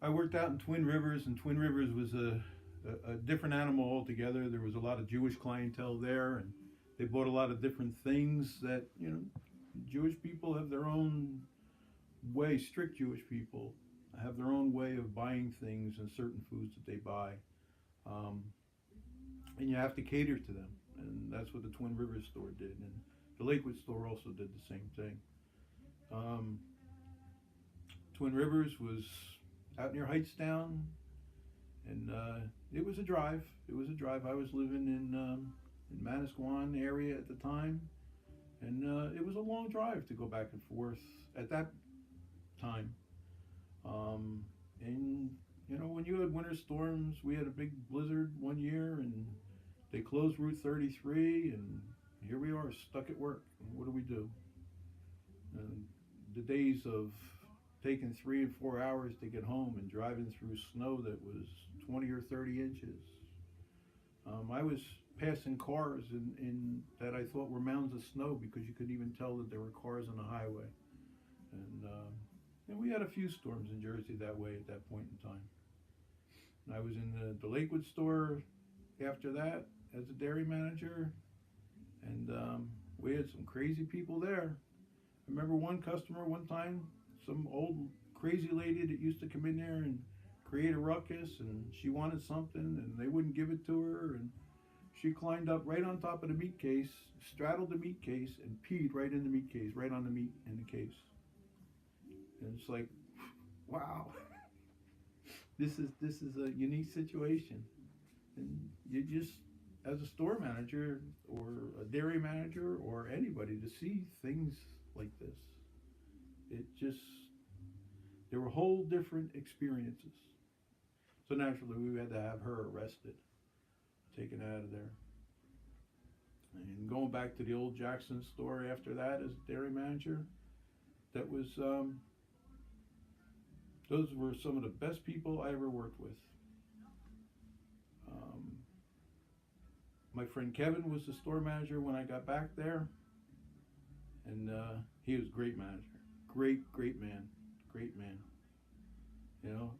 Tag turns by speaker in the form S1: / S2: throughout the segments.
S1: I worked out in Twin Rivers, and Twin Rivers was a different animal altogether. There was a lot of Jewish clientele there, and they bought a lot of different things that, Jewish people have their own way, strict Jewish people have their own way of buying things and certain foods that they buy. Um, and you have to cater to them. And that's what the Twin Rivers store did. And the Lakewood store also did the same thing. Um, Twin Rivers was out near Heightstown, and it was a drive. It was a drive. I was living in Manasquan area at the time, and it was a long drive to go back and forth at that time. Um, and when you had winter storms, we had a big blizzard one year, and they closed Route 33, and here we are stuck at work. What do we do? And the days of taking 3 and 4 hours to get home and driving through snow that was 20 or 30 inches. I was passing cars in that I thought were mounds of snow because you couldn't even tell that there were cars on the highway. And we had a few storms in Jersey that way at that point in time. And I was in the Lakewood store after that as a dairy manager, and we had some crazy people there. I remember one customer one time, some old crazy lady that used to come in there and create a ruckus, and she wanted something and they wouldn't give it to her, and she climbed up right on top of the meat case, straddled the meat case, and peed right in the meat case, right on the meat in the case. And it's like, wow, this is a unique situation, and you just, as a store manager or a dairy manager or anybody, to see things like this, it just, there were whole different experiences. So naturally, we had to have her arrested, taken out of there. And going back to the old Jackson store after that as dairy manager, that was those were some of the best people I ever worked with. Um, my friend Kevin was the store manager when I got back there, and he was a great manager, great man, great man.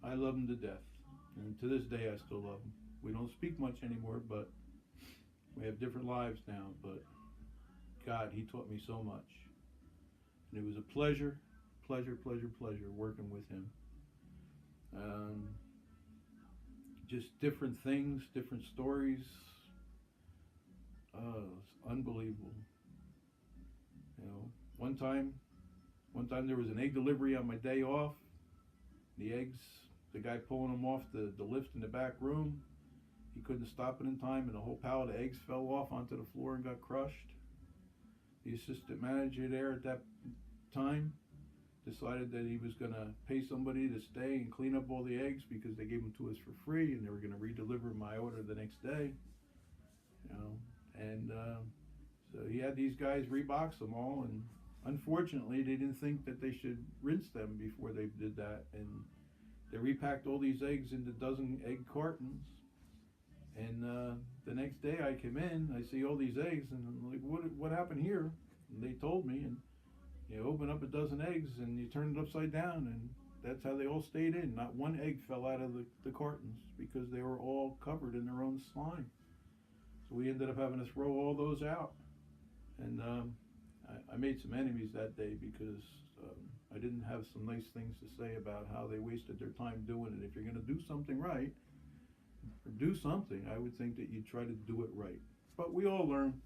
S1: I love him to death, and to this day I still love him. We don't speak much anymore, but we have different lives now. But God, he taught me so much, and it was a pleasure working with him. Um, just different things, different stories. It's unbelievable. You know, one time there was an egg delivery on my day off. The eggs, the guy pulling them off the lift in the back room, he couldn't stop it in time, and the whole pallet of eggs fell off onto the floor and got crushed. The assistant manager there at that time decided that he was going to pay somebody to stay and clean up all the eggs because they gave them to us for free, and they were going to redeliver my order the next day. And so he had these guys rebox them all, and unfortunately they didn't think that they should rinse them before they did that, and they repacked all these eggs into dozen egg cartons. And the next day I came in, I see all these eggs, and I'm like, what happened here? And they told me, and you open up a dozen eggs and you turn it upside down, and that's how they all stayed in. Not one egg fell out of the cartons because they were all covered in their own slime. So we ended up having to throw all those out. And I made some enemies that day because I didn't have some nice things to say about how they wasted their time doing it. If you're going to do something right, or do something, I would think that you try to do it right. But we all learn.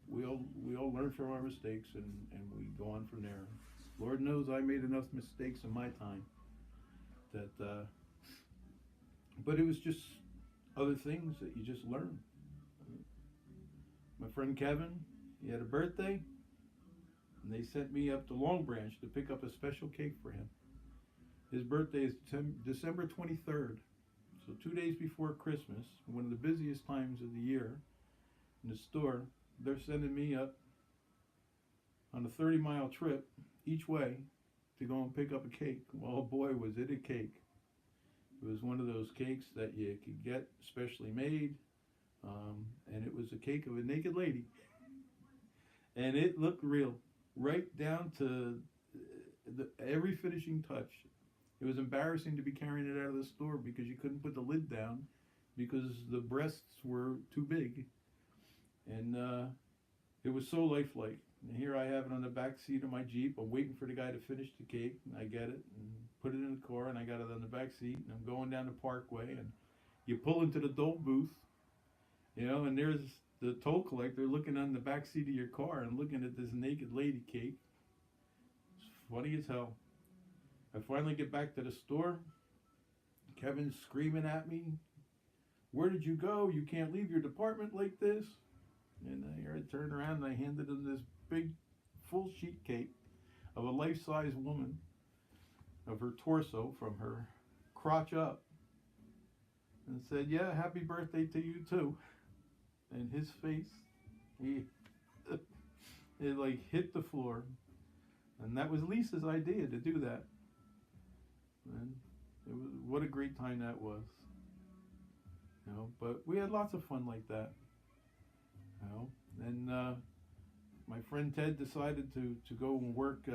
S1: We all learn from our mistakes, and we go on from there. Lord knows I made enough mistakes in my time that, but it was just other things that you just learn. My friend Kevin, he had a birthday, and they sent me up to Long Branch to pick up a special cake for him. His birthday is December 23rd, so 2 days before Christmas, one of the busiest times of the year in the store. They're sending me up on a 30-mile trip each way to go and pick up a cake. Well, boy, was it a cake. It was one of those cakes that you could get specially made, and it was a cake of a naked lady. And it looked real, right down to every finishing touch. It was embarrassing to be carrying it out of the store because you couldn't put the lid down because the breasts were too big. And it was so lifelike. And here I have it on the back seat of my Jeep. I'm waiting for the guy to finish the cake, and I get it and put it in the car, and I got it on the back seat, and I'm going down the Parkway, and you pull into the Dole booth, and there's the toll collector looking on the back seat of your car and looking at this naked lady cake. It's funny as hell. I finally get back to the store. Kevin's screaming at me, "Where did you go? You can't leave your department like this." And I turned around and I handed him this big full sheet cake of a life-size woman, of her torso from her crotch up, and said, "Yeah, happy birthday to you too." And his face, it like hit the floor. And that was Lisa's idea to do that. And it was, what a great time that was. But we had lots of fun like that. And my friend Ted decided to go and work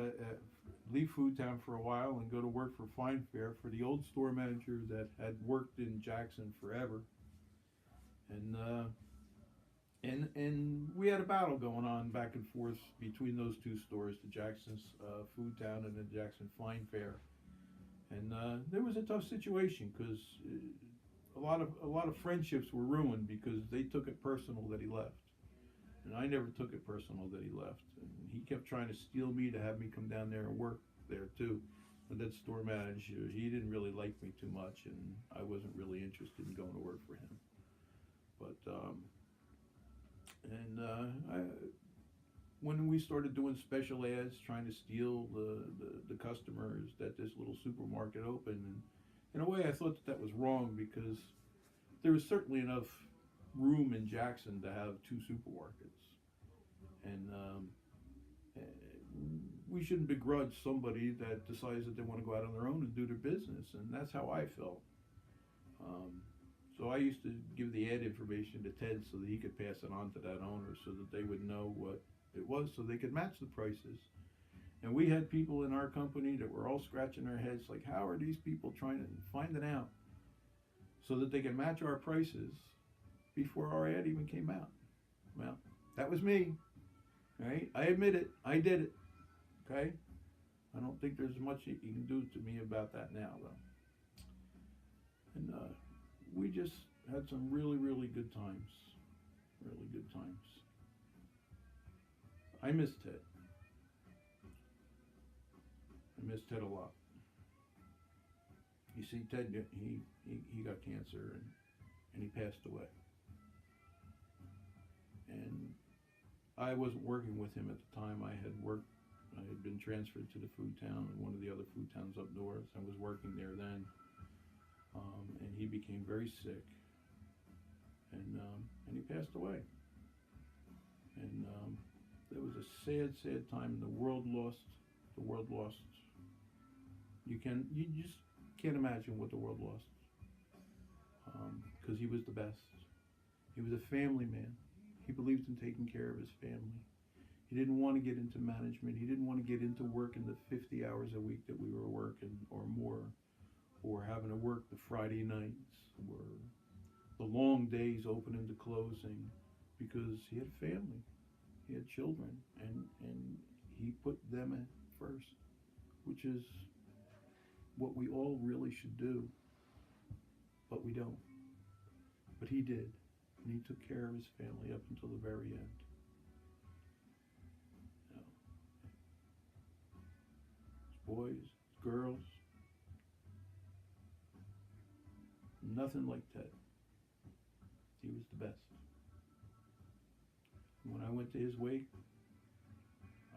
S1: leave Food Town for a while and go to work for Fine Fare, for the old store manager that had worked in Jackson forever. And we had a battle going on back and forth between those two stores, the Jackson's Food Town and the Jackson Fine Fare. And there was a tough situation because a lot of friendships were ruined because they took it personal that he left. And I never took it personal that he left. And he kept trying to steal me to have me come down there and work there too. But that store manager, he didn't really like me too much, and I wasn't really interested in going to work for him. But when we started doing special ads, trying to steal the customers that this little supermarket opened, and in a way I thought that was wrong because there was certainly enough room in Jackson to have two supermarkets, and we shouldn't begrudge somebody that decides that they want to go out on their own and do their business, and that's how I felt. So I used to give the ad information to Ted so that he could pass it on to that owner so that they would know what it was so they could match the prices. And we had people in our company that were all scratching their heads like, how are these people trying to find it out so that they can match our prices before our ad even came out? Well, that was me, right? I admit it. I did it, okay? I don't think there's much you can do to me about that now, though. And we just had some really, really good times. Really good times. I miss Ted. I miss Ted a lot. You see, Ted, he got cancer and he passed away. And I wasn't working with him at the time. I had been transferred to the Food Town, one of the other food towns up north. I was working there then. And he became very sick, and he passed away. And it was a sad, sad time. The world lost. You just can't imagine what the world lost, because he was the best. He was a family man. He believed in taking care of his family. He didn't want to get into management. He didn't want to get into working the 50 hours a week that we were working or more, or having to work the Friday nights, or the long days opening to closing, because he had a family, he had children, and he put them at first, which is what we all really should do, but we don't. But he did, and he took care of his family up until the very end. His boys, his girls, nothing like Ted. He was the best. When I went to his wake,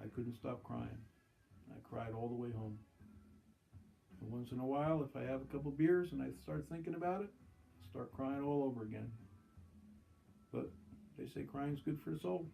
S1: I couldn't stop crying. I cried all the way home. And once in a while, if I have a couple beers and I start thinking about it, I start crying all over again. But they say crying's good for the soul.